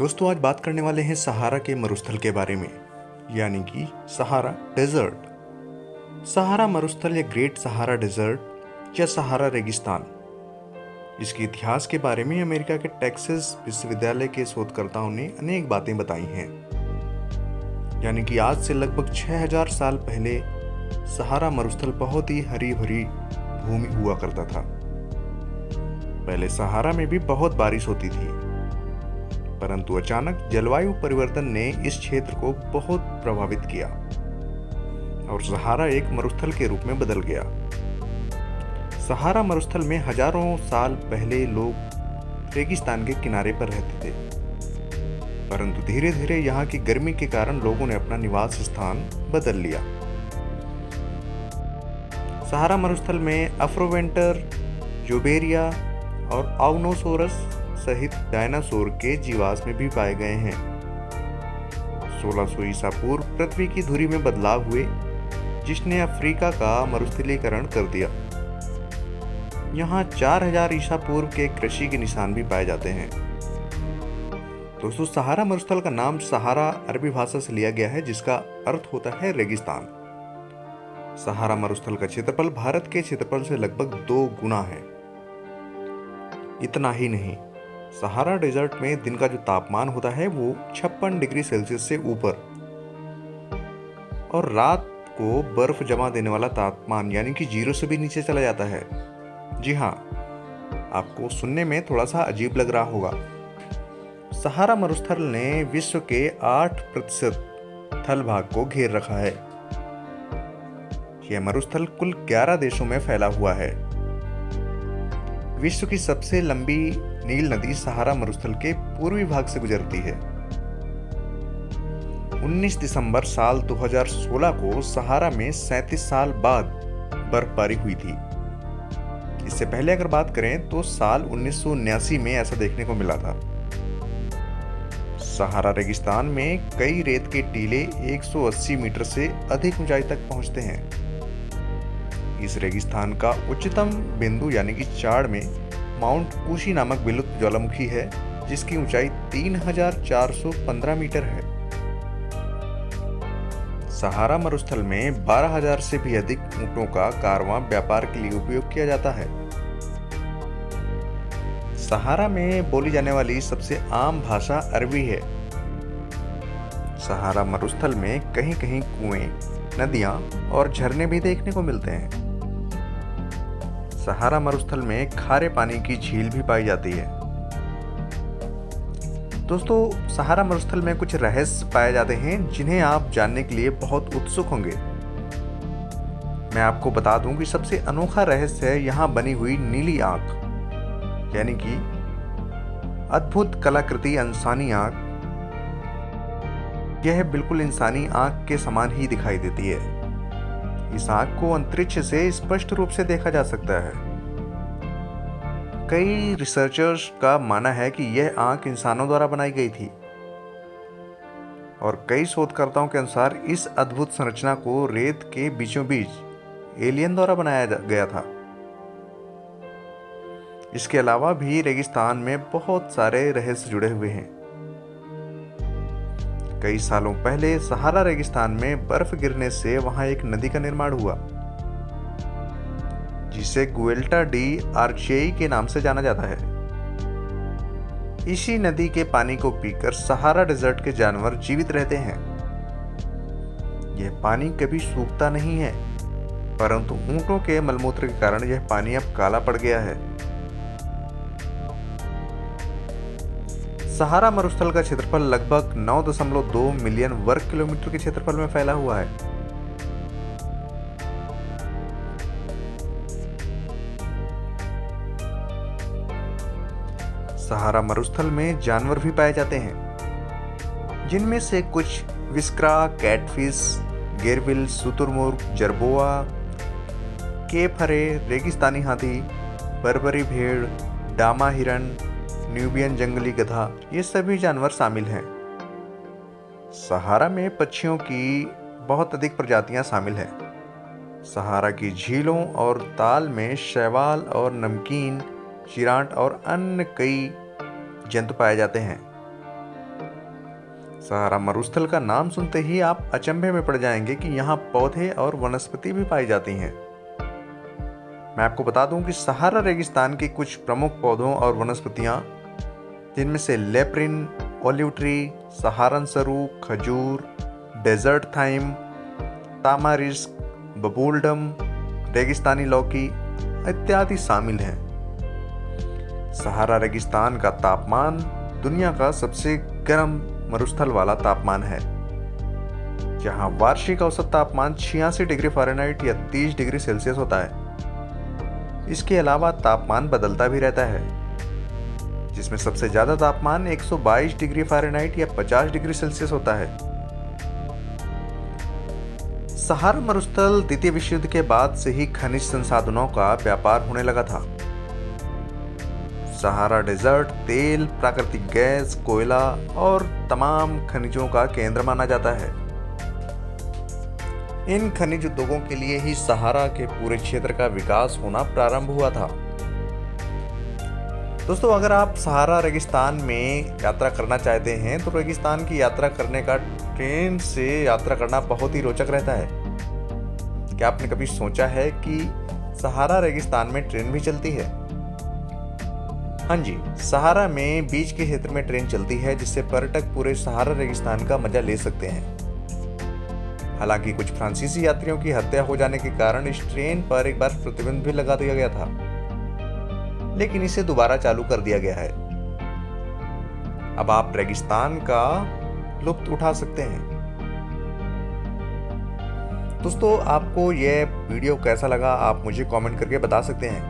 दोस्तों आज बात करने वाले हैं सहारा के मरुस्थल के बारे में, यानी कि सहारा डेजर्ट। सहारा मरुस्थल या ग्रेट सहारा डेजर्ट या सहारा रेगिस्तान, इसके इतिहास के बारे में अमेरिका के टेक्सास विश्वविद्यालय के शोधकर्ताओं ने अनेक बातें बताई हैं। यानी कि आज से लगभग 6000 साल पहले सहारा मरुस्थल बहुत ही हरी भरी भूमि हुआ करता था। पहले सहारा में भी बहुत बारिश होती थी, परंतु अचानक जलवायु परिवर्तन ने इस क्षेत्र को बहुत प्रभावित किया और सहारा एक मरुस्थल के रूप में बदल गया। सहारा मरुस्थल में हजारों साल पहले लोग रेगिस्तान के किनारे पर रहते थे, परंतु धीरे धीरे यहाँ की गर्मी के कारण लोगों ने अपना निवास स्थान बदल लिया। सहारा मरुस्थल में अफ्रोवेंटर, जोबेरिया और आउनोसोरस सहित डायनासोर के जीवाश्म भी पाए गए हैं। 1600 ईसा पूर्व पृथ्वी की धुरी में बदलाव हुए, जिसने अफ्रीका का मरुस्थलीकरण कर दिया। यहाँ 4000 ईसा पूर्व के कृषि के निशान भी पाए जाते हैं। दोस्तों, सहारा मरुस्थल का नाम सहारा अरबी भाषा से लिया गया है, जिसका अर्थ होता है रेगिस्तान। सहारा मरुस्थल का क्षेत्रफल भारत के क्षेत्रफल से लगभग 2 गुना है। इतना ही नहीं, सहारा डेजर्ट में दिन का जो तापमान होता है वो 56 डिग्री सेल्सियस से ऊपर, और रात को बर्फ जमा देने वाला तापमान यानी कि 0 से भी नीचे चला जाता है। जी हाँ, आपको सुनने में थोड़ा सा अजीब लग रहा होगा। सहारा मरुस्थल ने विश्व के 8% थल भाग को घेर रखा है। यह मरुस्थल कुल 11 देशों में फैला हुआ है। विश्व की सबसे लंबी नील नदी सहारा मरुस्थल के पूर्वी भाग से गुजरती है। 19 दिसंबर साल 2016 को सहारा में 37 साल बाद बर्फबारी हुई थी। इससे पहले अगर बात करें तो साल 1979 में ऐसा देखने को मिला था। सहारा रेगिस्तान में कई रेत के टीले 180 मीटर से अधिक ऊंचाई तक पहुंचते हैं। इस रेगिस्तान का उच्चतम बिंदु यानी कि चाड़ में माउंट कुशी नामक विलुप्त ज्वालामुखी है, जिसकी ऊंचाई 3415 मीटर है। सहारा मरुस्थल में 12000 से भी अधिक ऊंटों का कारवां व्यापार के लिए उपयोग किया जाता है। सहारा में बोली जाने वाली सबसे आम भाषा अरबी है। सहारा मरुस्थल में कहीं कहीं कुएं, नदियां और झरने भी देखने को मिलते हैं। सहारा मरुस्थल में खारे पानी की झील भी पाई जाती है। दोस्तों, सहारा मरुस्थल में कुछ रहस्य पाए जाते हैं जिन्हें आप जानने के लिए बहुत उत्सुक होंगे। मैं आपको बता दूं कि सबसे अनोखा रहस्य है यहाँ बनी हुई नीली आंख, यानी कि अद्भुत कलाकृति इंसानी आंख। यह बिल्कुल इंसानी आंख के समान ही दिखाई देती है। इस आंख को अंतरिक्ष से स्पष्ट रूप से देखा जा सकता है। कई रिसर्चर्स का मानना है कि यह आंख इंसानों द्वारा बनाई गई थी, और कई शोधकर्ताओं के अनुसार इस अद्भुत संरचना को रेत के बीचों बीच एलियन द्वारा बनाया गया था। इसके अलावा भी रेगिस्तान में बहुत सारे रहस्य जुड़े हुए हैं। कई सालों पहले सहारा रेगिस्तान में बर्फ गिरने से वहां एक नदी का निर्माण हुआ, जिसे गुएल्टा डी आर्चेई के नाम से जाना जाता है। इसी नदी के पानी को पीकर सहारा डेजर्ट के जानवर जीवित रहते हैं। यह पानी कभी सूखता नहीं है, परंतु ऊंटों के मलमूत्र के कारण यह पानी अब काला पड़ गया है। सहारा मरुस्थल का क्षेत्रफल लगभग 9.2 मिलियन वर्ग किलोमीटर के क्षेत्रफल में फैला हुआ है। सहारा मरुस्थल में जानवर भी पाए जाते हैं, जिनमें से कुछ विस्क्रा, कैटफिश, गेरबिल, शुतुरमुर्ग, जरबोआ, केप हरे, रेगिस्तानी हाथी, बर्बरी भेड़, डामा हिरन, न्यूबियन जंगली गधा, ये सभी जानवर शामिल हैं। सहारा में पक्षियों की बहुत अधिक प्रजातियां शामिल हैं। सहारा की झीलों और ताल में शैवाल और नमकीन, चिरांट और अन्य कई जंतु पाए जाते हैं। सहारा मरुस्थल का नाम सुनते ही आप अचंभे में पड़ जाएंगे कि यहाँ पौधे और वनस्पति भी पाई जाती हैं। मैं आपको बता दूं कि सहारा रेगिस्तान की कुछ प्रमुख पौधों और वनस्पतियां, जिनमें से लेप्रिन, ओलिव ट्री, सहारन सरू, खजूर, डेजर्ट थाइम, तामारिस्क, बबूलडम, रेगिस्तानी लौकी इत्यादि शामिल हैं। सहारा रेगिस्तान का तापमान दुनिया का सबसे गर्म मरुस्थल वाला तापमान है, जहां वार्षिक औसत तापमान 86 डिग्री फ़ारेनहाइट या 30 डिग्री सेल्सियस होता है। इसके अलावा तापमान बदलता भी रहता है, जिसमें सबसे ज्यादा तापमान 122 डिग्री फ़ारेनहाइट या 50 डिग्री सेल्सियस होता है। सहारा मरुस्थल द्वितीय विश्व युद्ध के बाद से ही खनिज संसाधनों का व्यापार होने लगा था। सहारा डेजर्ट तेल, प्राकृतिक गैस, कोयला और तमाम खनिजों का केंद्र माना जाता है। इन खनिज उद्योगों के लिए ही सहारा के पूरे क्षेत्र का विकास होना प्रारंभ हुआ था। दोस्तों, अगर आप सहारा रेगिस्तान में यात्रा करना चाहते हैं तो रेगिस्तान की यात्रा करने का ट्रेन से यात्रा करना बहुत ही रोचक रहता है। क्या आपने कभी सोचा है कि सहारा रेगिस्तान में ट्रेन भी चलती है? हाँ जी, सहारा में बीच के क्षेत्र में ट्रेन चलती है, जिससे पर्यटक पूरे सहारा रेगिस्तान का मजा ले सकते हैं। हालांकि कुछ फ्रांसीसी यात्रियों की हत्या हो जाने के कारण इस ट्रेन पर एक बार प्रतिबंध भी लगा दिया गया था, लेकिन इसे दोबारा चालू कर दिया गया है। अब आप रेगिस्तान का लुत्फ उठा सकते हैं। दोस्तों, आपको यह वीडियो कैसा लगा आप मुझे कमेंट करके बता सकते हैं।